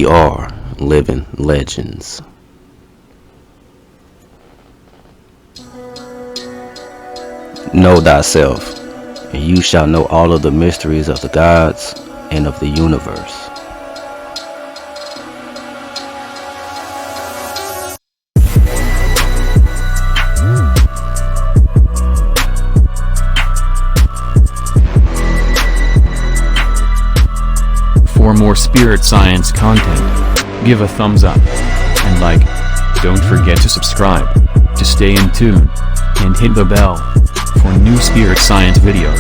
We are living legends. Know thyself, and you shall know all of the mysteries of the gods and of the universe. For more spirit science content, give a thumbs up and like. Don't forget to subscribe to stay in tune, and hit the bell for new spirit science videos.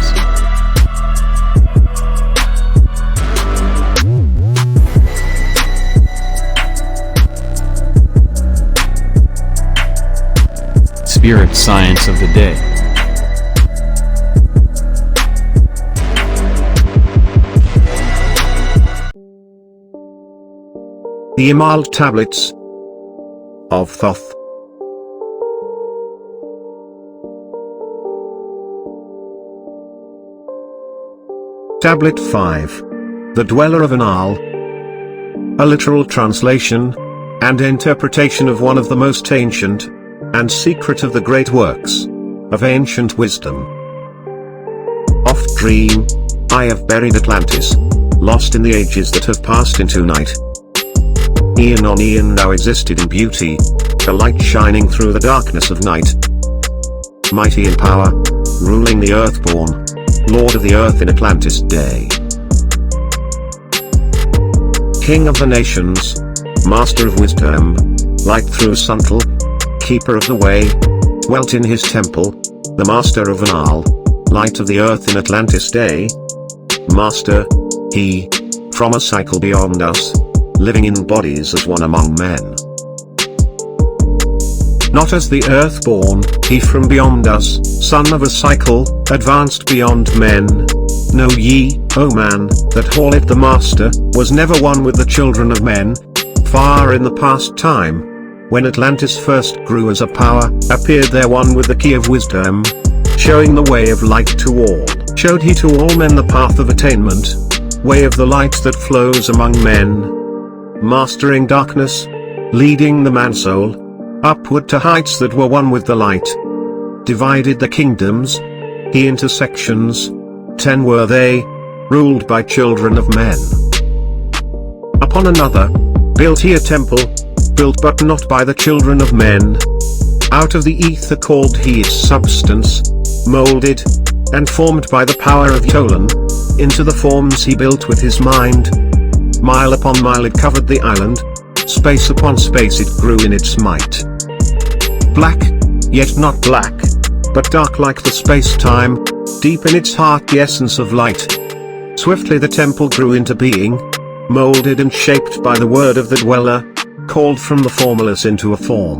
Spirit science of the day. The Emarld tablets of Thoth. Tablet 5. The Dweller of Unal. A literal translation and interpretation of one of the most ancient and secret of the great works of ancient wisdom. Oft dream I have buried Atlantis, lost in the ages that have passed into night. Eon on eon now existed in beauty, a light shining through the darkness of night. Mighty in power, ruling the earthborn, Lord of the earth in Atlantis day. King of the nations, master of wisdom, light through subtle, keeper of the way, dwelt in his temple, the master of Unal, light of the earth in Atlantis day. Master, he, from a cycle beyond us, living in bodies as one among men. Not as the earthborn, he from beyond us, son of a cycle, advanced beyond men. Know ye, O man, that Hawlett the master, was never one with the children of men. Far in the past time, when Atlantis first grew as a power, appeared there one with the key of wisdom, showing the way of light to all. Showed he to all men the path of attainment, way of the light that flows among men. Mastering darkness, leading the man-soul upward to heights that were one with the light. Divided the kingdoms he into sections, 10 were they, ruled by children of men. Upon another, built he a temple, built but not by the children of men. Out of the ether called he its substance, molded and formed by the power of Tolan, into the forms he built with his mind. Mile upon mile it covered the island, space upon space it grew in its might. Black, yet not black, but dark like the space-time, deep in its heart the essence of light. Swiftly the temple grew into being, molded and shaped by the word of the dweller, called from the formless into a form.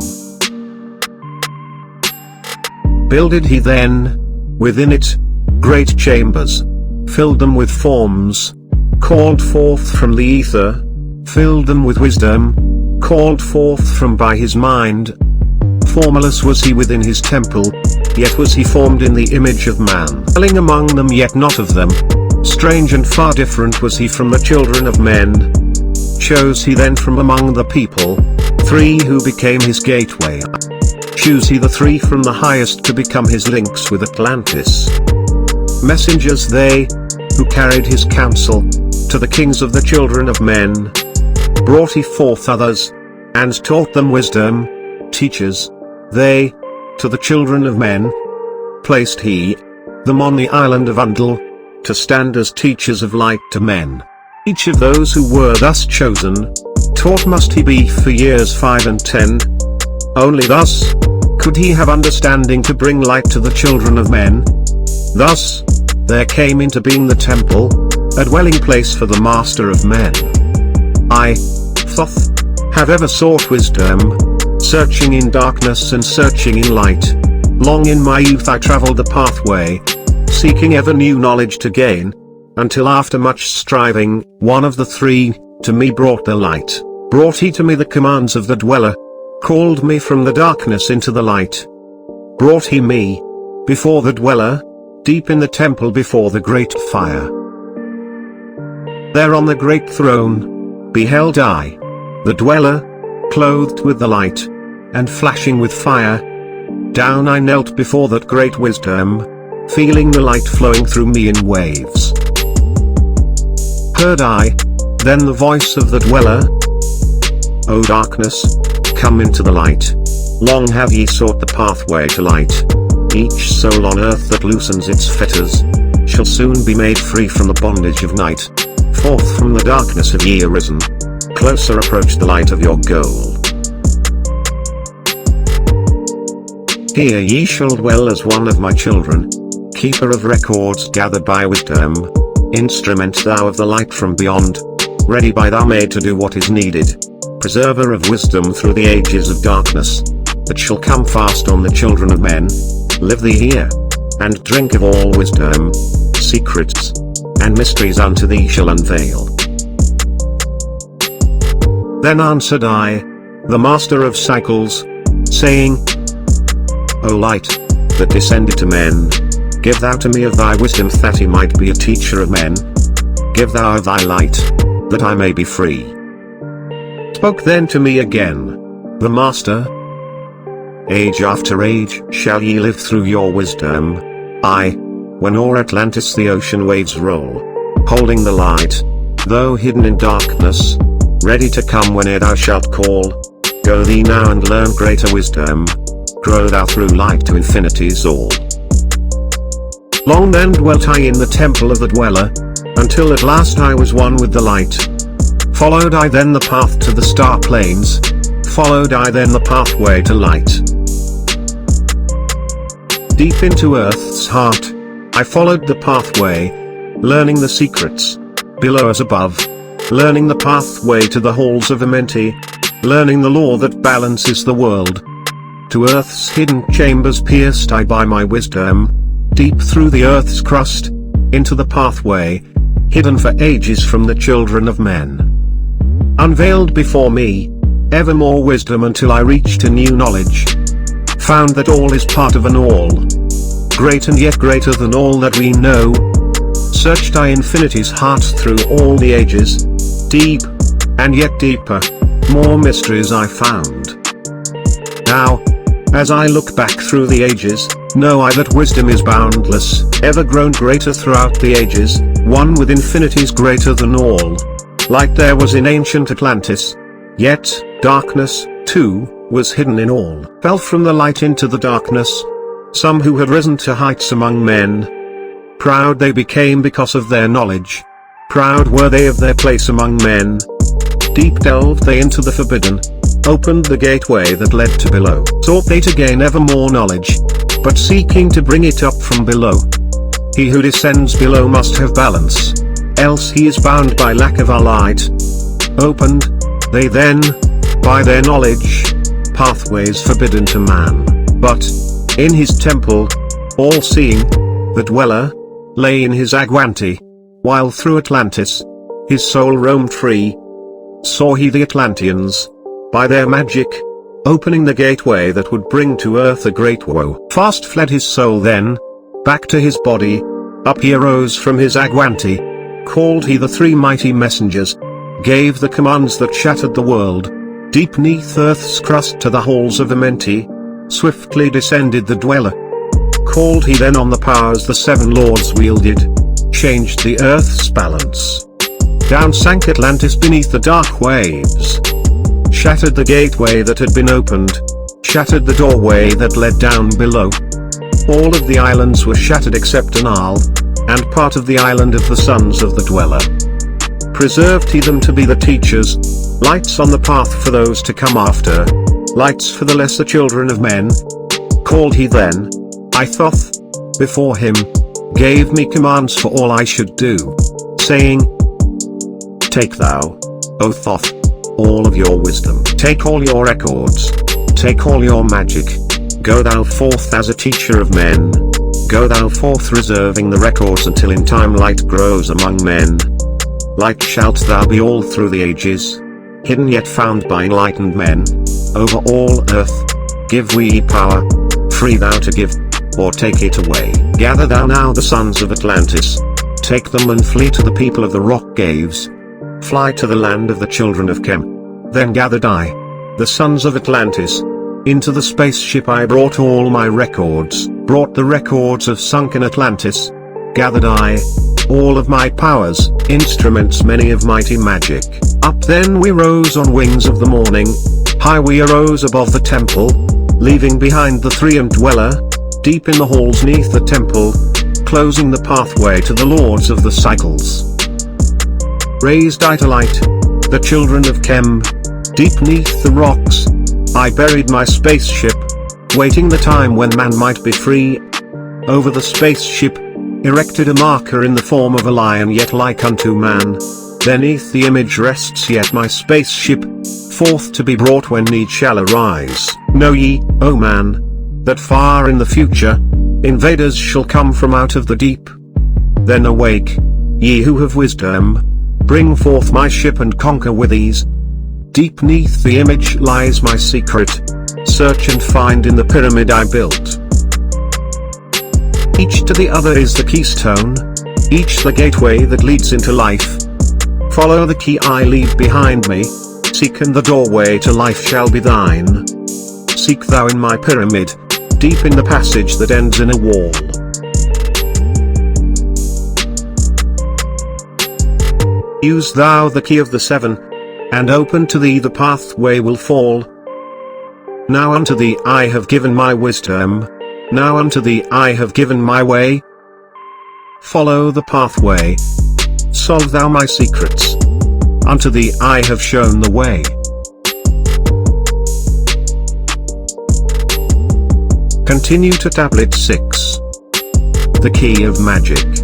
Builded he then, within it, great chambers, filled them with forms, called forth from the ether, filled them with wisdom, called forth from by his mind. Formless was he within his temple, yet was he formed in the image of man. Dwelling among them yet not of them, strange and far different was he from the children of men. Chose he then from among the people, 3 who became his gateway. Choose he the 3 from the highest to become his links with Atlantis. Messengers they, who carried his counsel, to the kings of the children of men. Brought he forth others, and taught them wisdom. Teachers, they, to the children of men. Placed he them on the island of Unal, to stand as teachers of light to men. Each of those who were thus chosen, taught must he be for years 5 and 10. Only thus could he have understanding to bring light to the children of men. Thus there came into being the temple, a dwelling place for the master of men. I, Thoth, have ever sought wisdom, searching in darkness and searching in light. Long in my youth I travelled the pathway, seeking ever new knowledge to gain, until after much striving, one of the 3 to me brought the light. Brought he to me the commands of the dweller, called me from the darkness into the light. Brought he me before the dweller, deep in the temple before the great fire. There on the great throne, beheld I the dweller, clothed with the light, and flashing with fire. Down I knelt before that great wisdom, feeling the light flowing through me in waves. Heard I then the voice of the dweller, O darkness, come into the light. Long have ye sought the pathway to light. Each soul on earth that loosens its fetters, shall soon be made free from the bondage of night. Forth from the darkness have ye arisen, closer approach the light of your goal. Here ye shall dwell as one of my children, keeper of records gathered by wisdom, instrument thou of the light from beyond, ready by thou made to do what is needed, preserver of wisdom through the ages of darkness, that shall come fast on the children of men. Live thee here, and drink of all wisdom, secrets, and mysteries unto thee shall unveil. Then answered I, the master of cycles, saying, O light, that descended to men, give thou to me of thy wisdom that I might be a teacher of men. Give thou of thy light, that I may be free. Spoke then to me again, the master, age after age shall ye live through your wisdom. When o'er Atlantis the ocean waves roll, holding the light, though hidden in darkness, ready to come whene'er thou shalt call. Go thee now and learn greater wisdom, grow thou through light to infinity's all. Long then dwelt I in the temple of the dweller, until at last I was one with the light. Followed I then the path to the star plains, followed I then the pathway to light. Deep into earth's heart, I followed the pathway, learning the secrets, below as above, learning the pathway to the halls of Amenti, learning the law that balances the world. To earth's hidden chambers pierced I by my wisdom, deep through the earth's crust, into the pathway, hidden for ages from the children of men. Unveiled before me, ever more wisdom until I reached a new knowledge. Found that all is part of an all. Great and yet greater than all that we know. Searched I infinity's heart through all the ages. Deep, and yet deeper, more mysteries I found. Now, as I look back through the ages, know I that wisdom is boundless, ever grown greater throughout the ages, one with infinities greater than all. Light there was in ancient Atlantis, yet, darkness, too, was hidden in all. Fell from the light into the darkness, some who had risen to heights among men. Proud they became because of their knowledge, proud were they of their place among men. Deep delved they into the forbidden, opened the gateway that led to below. Sought they to gain ever more knowledge, but seeking to bring it up from below. He who descends below must have balance, else he is bound by lack of our light. Opened, they then, by their knowledge, pathways forbidden to man. But, in his temple, all-seeing, the dweller, lay in his agwanti, while through Atlantis, his soul roamed free. Saw he the Atlanteans, by their magic, opening the gateway that would bring to earth a great woe. Fast fled his soul then, back to his body, up he arose from his agwanti, called he the three mighty messengers, gave the commands that shattered the world, deep neath earth's crust to the halls of Amenti, swiftly descended the dweller. Called he then on the powers the seven lords wielded, changed the earth's balance. Down sank Atlantis beneath the dark waves. Shattered the gateway that had been opened, shattered the doorway that led down below. All of the islands were shattered except Unal, and part of the island of the sons of the dweller. Preserved he them to be the teachers, lights on the path for those to come after, lights for the lesser children of men. Called he then, I Thoth, before him, gave me commands for all I should do, saying, Take thou, O Thoth, all of your wisdom. Take all your records. Take all your magic. Go thou forth as a teacher of men. Go thou forth reserving the records until in time light grows among men. Light shalt thou be all through the ages, hidden yet found by enlightened men. Over all earth, give we power, free thou to give, or take it away. Gather thou now the sons of Atlantis, take them and flee to the people of the rock caves. Fly to the land of the children of Chem. Then gathered I, the sons of Atlantis. Into the spaceship I brought all my records, brought the records of sunken Atlantis. Gathered I, all of my powers, instruments many of mighty magic. Up then we rose on wings of the morning. High we arose above the temple, leaving behind the three-am dweller, deep in the halls neath the temple, closing the pathway to the lords of the cycles. Raised I to light, the children of Chem, deep neath the rocks, I buried my spaceship, waiting the time when man might be free. Over the spaceship, erected a marker in the form of a lion yet like unto man. Beneath the image rests yet my spaceship, forth to be brought when need shall arise. Know ye, O man, that far in the future, invaders shall come from out of the deep. Then awake, ye who have wisdom, bring forth my ship and conquer with ease. Deep neath the image lies my secret, search and find in the pyramid I built. Each to the other is the keystone, each the gateway that leads into life. Follow the key I leave behind me, seek and the doorway to life shall be thine. Seek thou in my pyramid, deep in the passage that ends in a wall. Use thou the key of the seven, and open to thee the pathway will fall. Now unto thee I have given my wisdom, now unto thee I have given my way. Follow the pathway, solve thou my secrets, unto thee I have shown the way. Continue to Tablet 6. The Key of Magic.